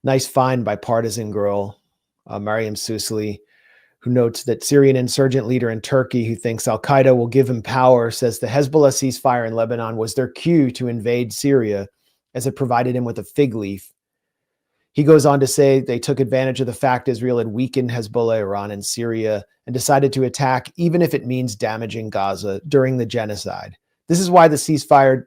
Nice find by Partisan Girl, Mariam Susli, who notes that Syrian insurgent leader in Turkey who thinks al-Qaeda will give him power says the Hezbollah ceasefire in Lebanon was their cue to invade Syria as it provided him with a fig leaf. He goes on to say they took advantage of the fact Israel had weakened Hezbollah, Iran, and Syria and decided to attack even if it means damaging Gaza during the genocide. This is why the ceasefire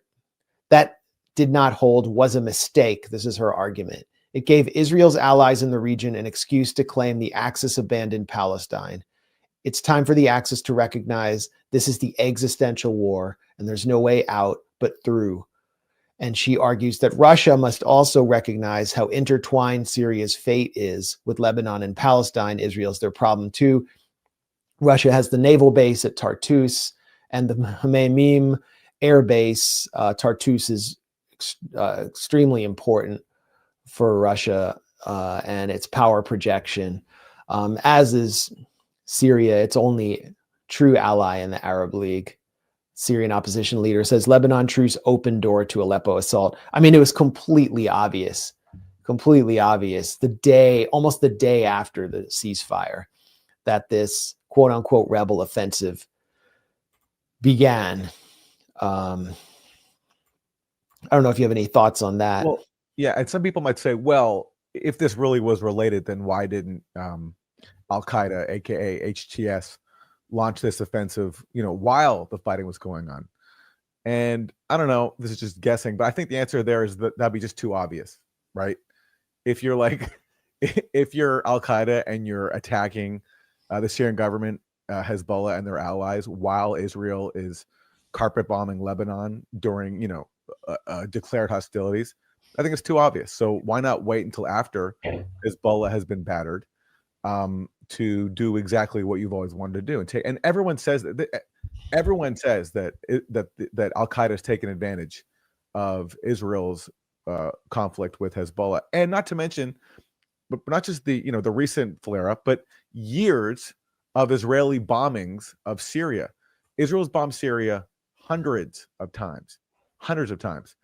that did not hold was a mistake. This is her argument. It gave Israel's allies in the region an excuse to claim the Axis abandoned Palestine. It's time for the Axis to recognize this is the existential war and there's no way out but through. And she argues that Russia must also recognize how intertwined Syria's fate is with Lebanon and Palestine. Israel's their problem too. Russia has the naval base at Tartus and the Hmeimim air base. Tartus is extremely important for Russia and its power projection, as is Syria, its only true ally in the Arab League. Syrian opposition leader says Lebanon truce open door to Aleppo assault. I mean, it was completely obvious, almost the day after the ceasefire, that this quote unquote rebel offensive began. I don't know if you have any thoughts on that. Well, yeah, and some people might say, well, if this really was related, then why didn't al-Qaeda, aka HTS, launch this offensive, while the fighting was going on? And I don't know, this is just guessing, but I think the answer there is that that'd be just too obvious, right? If you're al-Qaeda and you're attacking the Syrian government, Hezbollah and their allies, while Israel is carpet bombing Lebanon during, declared hostilities, I think it's too obvious. So why not wait until after Hezbollah has been battered to do exactly what you've always wanted to do? And everyone says that that al-Qaeda has taken advantage of Israel's conflict with Hezbollah, and not to mention, but not just the the recent flare up, but years of Israeli bombings of Syria. Israel's bombed Syria hundreds of times.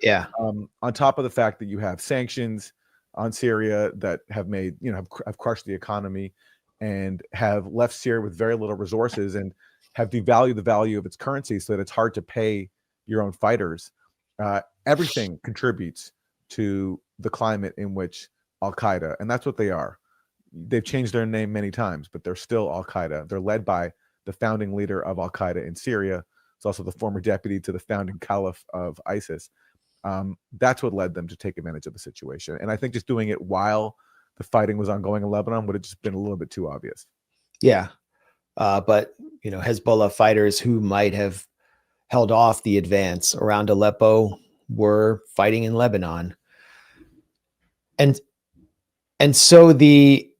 Yeah. On top of the fact that you have sanctions on Syria that have made, have crushed the economy and have left Syria with very little resources and have devalued the value of its currency so that it's hard to pay your own fighters. Everything contributes to the climate in which al-Qaeda, and that's what they are. They've changed their name many times, but they're still al-Qaeda. They're led by the founding leader of al-Qaeda in Syria. It's also the former deputy to the founding caliph of ISIS. That's what led them to take advantage of the situation. And I think just doing it while the fighting was ongoing in Lebanon would have just been a little bit too obvious. Yeah. But, Hezbollah fighters who might have held off the advance around Aleppo were fighting in Lebanon. And so the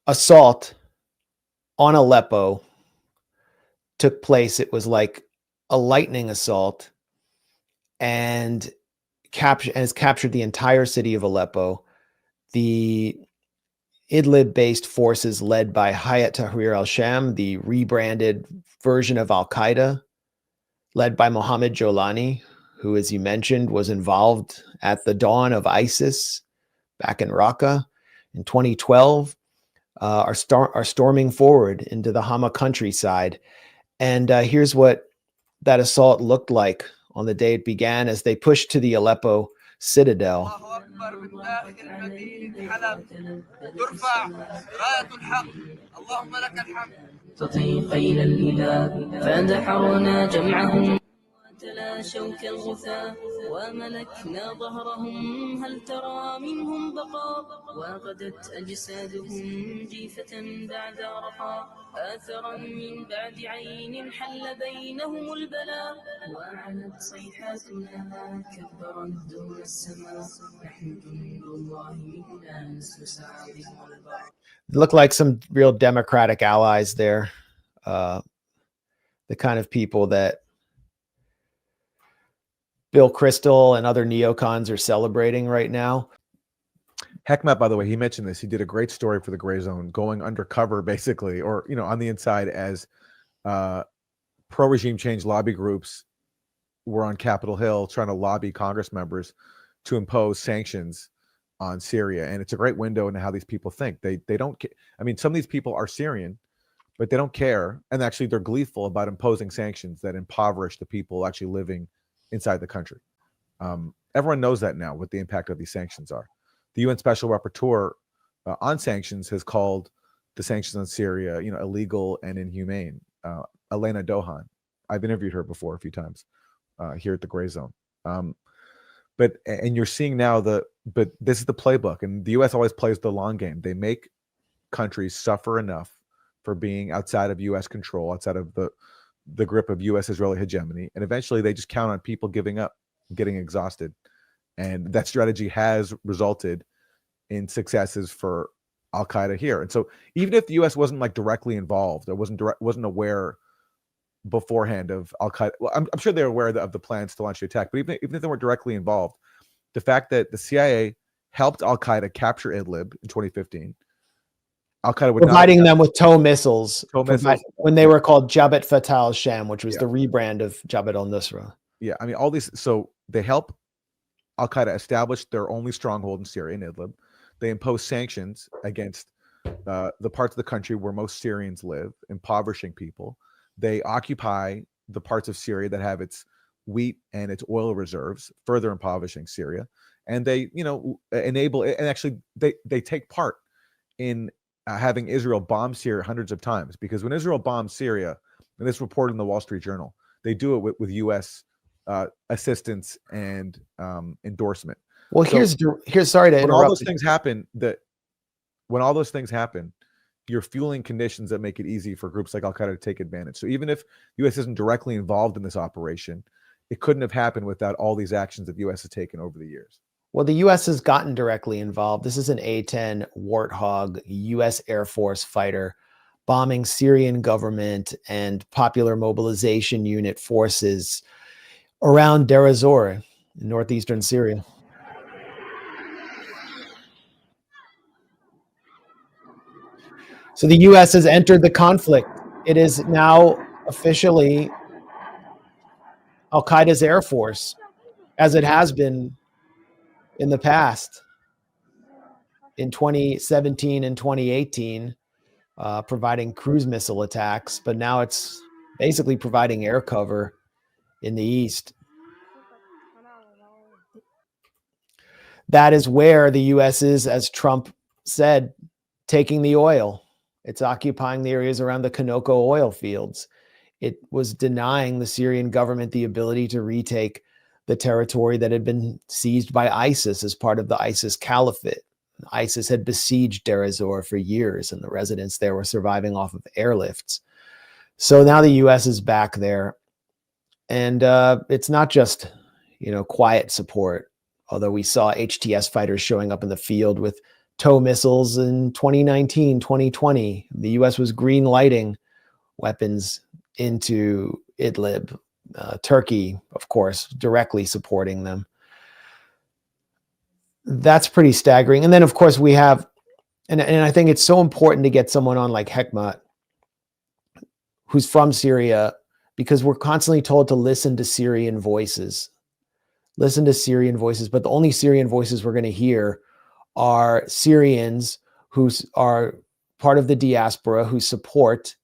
assault on Aleppo took place. It was like a lightning assault and has captured the entire city of Aleppo. The Idlib-based forces led by Hayat Tahrir al-Sham, the rebranded version of al-Qaeda, led by Mohammed Jolani, who, as you mentioned, was involved at the dawn of ISIS back in Raqqa in 2012, are storming forward into the Hama countryside. And here's what that assault looked like on the day it began as they pushed to the Aleppo citadel. تلاشوا كالغثاء وملكنا ظهرهم هل ترى منهم بقاء وغدت أجسادهم جيفة بعد رقاء آثرا من بعد عين حل بينهم البلاء وعنت صيحاتنا كبرت دون السماء نحن جند الله منا نسعى بهم البحر. Look like some real democratic allies there. The kind of people that Bill Kristol and other neocons are celebrating right now. Heckmat, by the way, he mentioned this. He did a great story for the Grayzone, going undercover, basically, or on the inside as pro-regime change lobby groups were on Capitol Hill trying to lobby Congress members to impose sanctions on Syria, and it's a great window into how these people think. They don't. I mean, some of these people are Syrian, but they don't care, and actually they're gleeful about imposing sanctions that impoverish the people actually living inside the country. Everyone knows that now, what the impact of these sanctions are. The UN Special Rapporteur on sanctions has called the sanctions on Syria, illegal and inhumane. Elena Dohan, I've interviewed her before a few times here at the Grayzone. But you're seeing now but this is the playbook, and the U.S. always plays the long game. They make countries suffer enough for being outside of U.S. control, outside of the grip of U.S. Israeli hegemony, and eventually they just count on people giving up, getting exhausted, and that strategy has resulted in successes for Al Qaeda here. And so, even if the U.S. wasn't like directly involved, or wasn't aware beforehand of Al Qaeda, well, I'm sure they're aware of the plans to launch the attack. But even if they weren't directly involved, the fact that the CIA helped Al Qaeda capture Idlib in 2015, Al Qaeda would providing them with tow missiles, when they Yeah. were called Jabhat Fatah al-Sham, which was the rebrand of Jabhat al-Nusra. Yeah, I mean, all these. So they help Al Qaeda establish their only stronghold in Syria, in Idlib. They impose sanctions against the parts of the country where most Syrians live, impoverishing people. They occupy the parts of Syria that have its wheat and its oil reserves, further impoverishing Syria. And they, enable, and actually they take part in having Israel bomb Syria hundreds of times. Because when Israel bombs Syria, and this reported in the Wall Street Journal, they do it with U.S. Assistance and endorsement. Well, So here's sorry to when interrupt. all those things happen, you're fueling conditions that make it easy for groups like Al Qaeda to take advantage. So even if the U.S. isn't directly involved in this operation, it couldn't have happened without all these actions that the U.S. has taken over the years. Well, the U.S. has gotten directly involved. This is an A-10 Warthog U.S. Air Force fighter bombing Syrian government and popular mobilization unit forces around Deir ez-Zor in northeastern Syria. So the U.S. has entered the conflict. It is now officially Al-Qaeda's air force, as it has been in the past, in 2017 and 2018, providing cruise missile attacks, but now it's basically providing air cover in the east. That is where the U.S. is, as Trump said, taking the oil. It's occupying the areas around the Kanoko oil fields. It was denying the Syrian government the ability to retake the territory that had been seized by ISIS as part of the ISIS caliphate. ISIS had besieged Deir ez-Zor for years, and the residents there were surviving off of airlifts. So now the U.S. is back there. And it's not just, quiet support, although we saw HTS fighters showing up in the field with tow missiles in 2019, 2020. The U.S. was green lighting weapons into Idlib. Turkey, of course, directly supporting them. That's pretty staggering. And then, of course, we have, and I think it's so important to get someone on like Hekmat, who's from Syria, because we're constantly told to listen to Syrian voices. Listen to Syrian voices, but the only Syrian voices we're going to hear are Syrians who are part of the diaspora, who support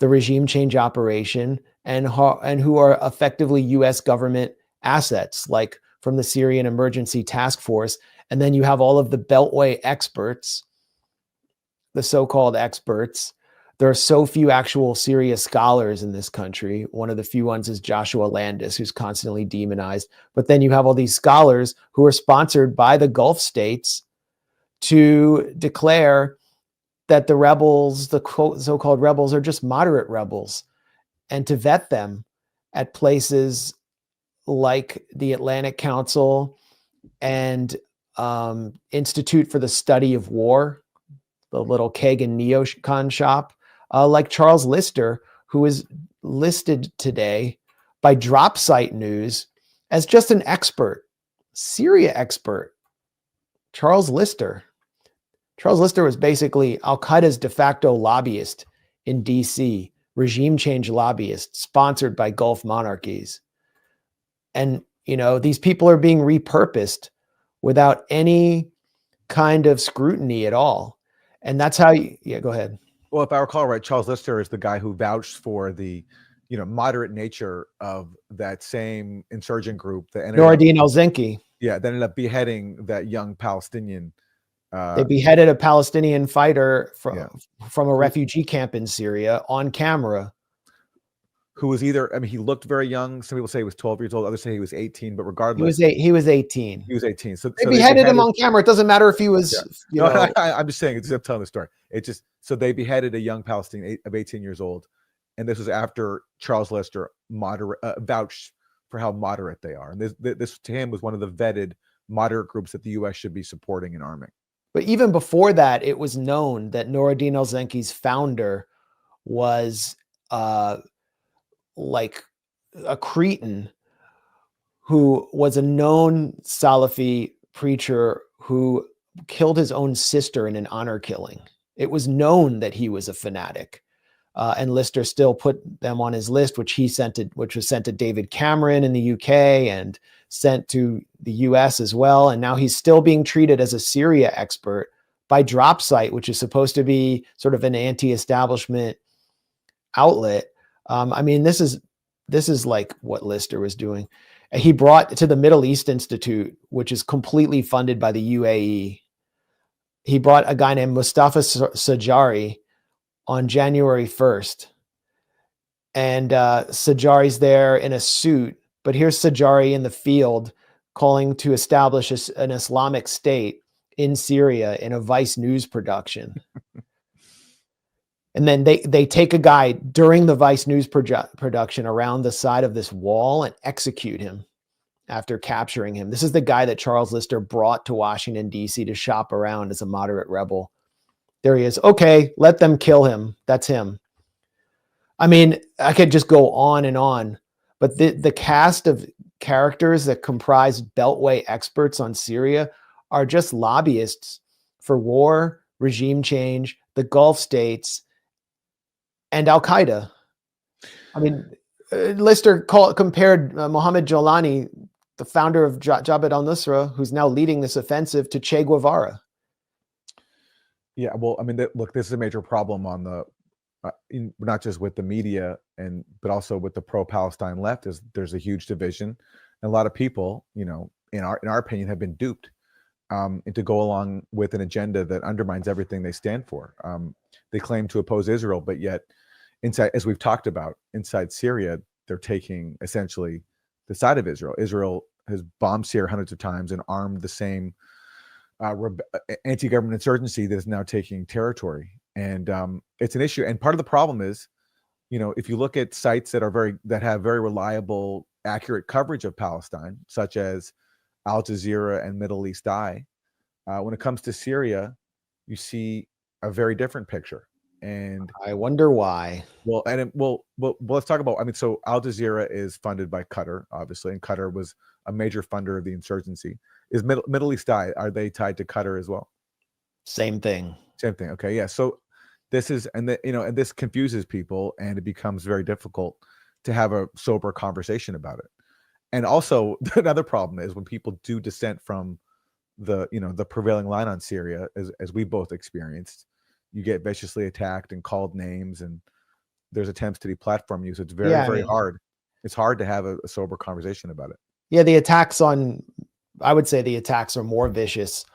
the regime change operation and who are effectively U.S. government assets, like from the Syrian Emergency Task Force. And then you have all of the Beltway experts, the so-called experts. There are so few actual Syria scholars in this country. One of the few ones is Joshua Landis, who's constantly demonized. But then you have all these scholars who are sponsored by the Gulf states to declare that the rebels, the so-called rebels, are just moderate rebels, and to vet them at places like the Atlantic Council and Institute for the Study of War, the little Kagan neocon shop, like Charles Lister, who is listed today by Drop Site News as just an expert, Syria expert. Charles Lister. Charles Lister was basically Al-Qaeda's de facto lobbyist in DC, regime change lobbyist, sponsored by Gulf monarchies. And, these people are being repurposed without any kind of scrutiny at all. And that's how yeah, go ahead. Well, if I recall right, Charles Lister is the guy who vouched for the, moderate nature of that same insurgent group that ended up, Noradin al-Zinki. that ended up beheading that young Palestinian. They beheaded a Palestinian fighter Yeah. from a refugee camp in Syria on camera. Who was either, he looked very young. Some people say he was 12 years old. Others say he was 18, but regardless. He was 18. He was 18. So they beheaded him on camera. It doesn't matter if he was, I'm just saying, I'm telling the story. So they beheaded a young Palestinian of 18 years old. And this was after Charles Lister vouched for how moderate they are. And this to him was one of the vetted moderate groups that the U.S. should be supporting and arming. But even before that, it was known that Noradin al-Zinki's founder was like a Cretan who was a known Salafi preacher who killed his own sister in an honor killing. It was known that he was a fanatic. And Lister still put them on his list, which was sent to David Cameron in the UK and sent to the US as well. And now he's still being treated as a Syria expert by Dropsite, which is supposed to be sort of an anti-establishment outlet. This is like what Lister was doing. He brought to the Middle East Institute, which is completely funded by the UAE. He brought a guy named Mustafa Sajari on January 1st. And Sajari's there in a suit, but here's Sajari in the field calling to establish an Islamic state in Syria in a Vice News production. And then they take a guy during the Vice News production around the side of this wall and execute him after capturing him. This is the guy that Charles Lister brought to Washington, D.C. to shop around as a moderate rebel. There he is. Okay, let them kill him. That's him. I could just go on and on, but the cast of characters that comprise Beltway experts on Syria are just lobbyists for war, regime change, the Gulf states, and Al-Qaeda. Lister compared Mohammed Jolani, the founder of Jabhat al-Nusra, who's now leading this offensive, to Che Guevara. Yeah, well, look, this is a major problem on the, not just with the media but also with the pro-Palestine left. There's a huge division, and a lot of people, in our opinion, have been duped and to go along with an agenda that undermines everything they stand for. They claim to oppose Israel, but yet inside, as we've talked about, inside Syria, they're taking essentially the side of Israel. Israel has bombed Syria hundreds of times and armed the same anti-government insurgency that is now taking territory. And it's an issue. And part of the problem is, if you look at sites that have very reliable, accurate coverage of Palestine, such as Al Jazeera and Middle East Eye, when it comes to Syria, you see a very different picture. And I wonder why. Well, let's talk about. So Al Jazeera is funded by Qatar, obviously, and Qatar was a major funder of the insurgency. Is Middle East Eye, are they tied to Qatar as well? Same thing. Same thing. Okay, yeah. So this is, and this confuses people, and it becomes very difficult to have a sober conversation about it. And also, another problem is when people do dissent from the prevailing line on Syria, as we both experienced, you get viciously attacked and called names, and there's attempts to deplatform you. So it's very, very hard. It's hard to have a sober conversation about it. Yeah, I would say the attacks are more vicious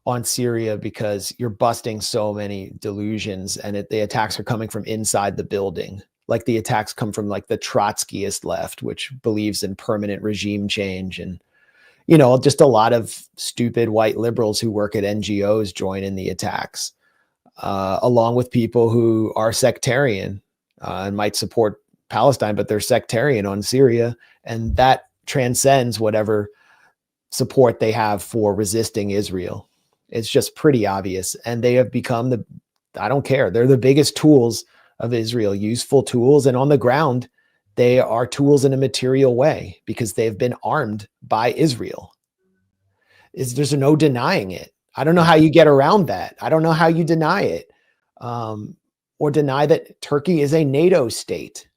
on Syria because you're busting so many delusions, and the attacks are coming from inside the building. Like the attacks come from like the Trotskyist left, which believes in permanent regime change, and just a lot of stupid white liberals who work at NGOs join in the attacks, along with people who are sectarian and might support Palestine, but they're sectarian on Syria, and that transcends whatever support they have for resisting Israel. It's just pretty obvious. And they have become I don't care. They're the biggest tools of Israel, useful tools. And on the ground, they are tools in a material way because they've been armed by Israel. There's no denying it. I don't know how you get around that. I don't know how you deny it, or deny that Turkey is a NATO state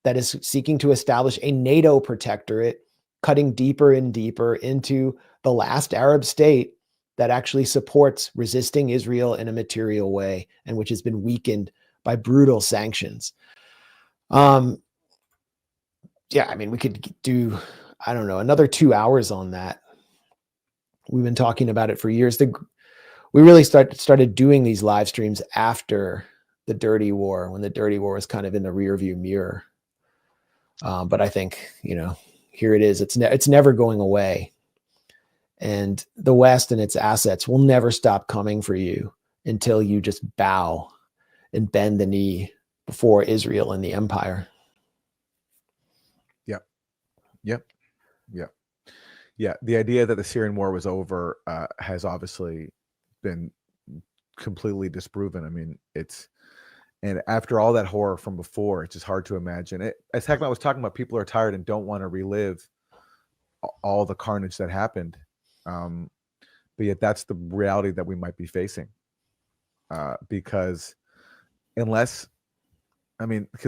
that is seeking to establish a NATO protectorate, cutting deeper and deeper into the last Arab state that actually supports resisting Israel in a material way, and which has been weakened by brutal sanctions. Yeah, I mean, we could do, I don't know, another 2 hours on that. We've been talking about it for years. We really started doing these live streams after the dirty war, when the dirty war was kind of in the rearview mirror. But I think, here it is. It's never going away. And the West and its assets will never stop coming for you until you just bow and bend the knee before Israel and the empire. Yeah. The idea that the Syrian war was over has obviously been completely disproven. I mean, and after all that horror from before, it's just hard to imagine. As Heckman was talking about, people are tired and don't want to relive all the carnage that happened. But yet that's the reality that we might be facing. Because the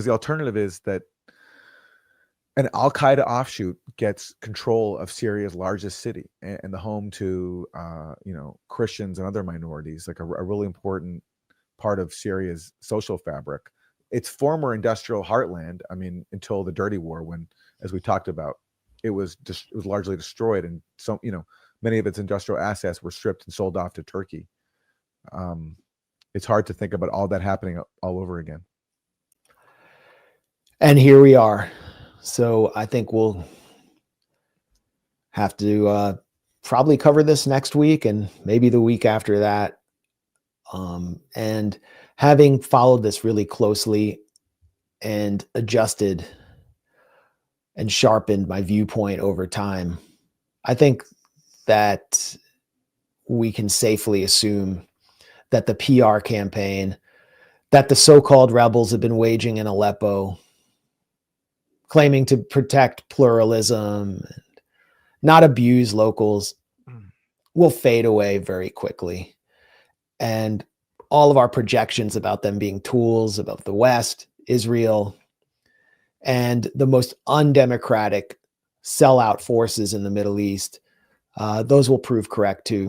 alternative is that an Al-Qaeda offshoot gets control of Syria's largest city and the home to, Christians and other minorities, like a really important part of Syria's social fabric. Its former industrial heartland, until the dirty war, when, as we talked about, it was largely destroyed, and many of its industrial assets were stripped and sold off to Turkey. It's hard to think about all that happening all over again. And here we are. So I think we'll have to probably cover this next week and maybe the week after that. And having followed this really closely and adjusted and sharpened my viewpoint over time, I think that we can safely assume that the PR campaign that the so-called rebels have been waging in Aleppo, claiming to protect pluralism and not abuse locals, will fade away very quickly. And all of our projections about them being tools of the West, Israel, and the most undemocratic sellout forces in the Middle East, those will prove correct too.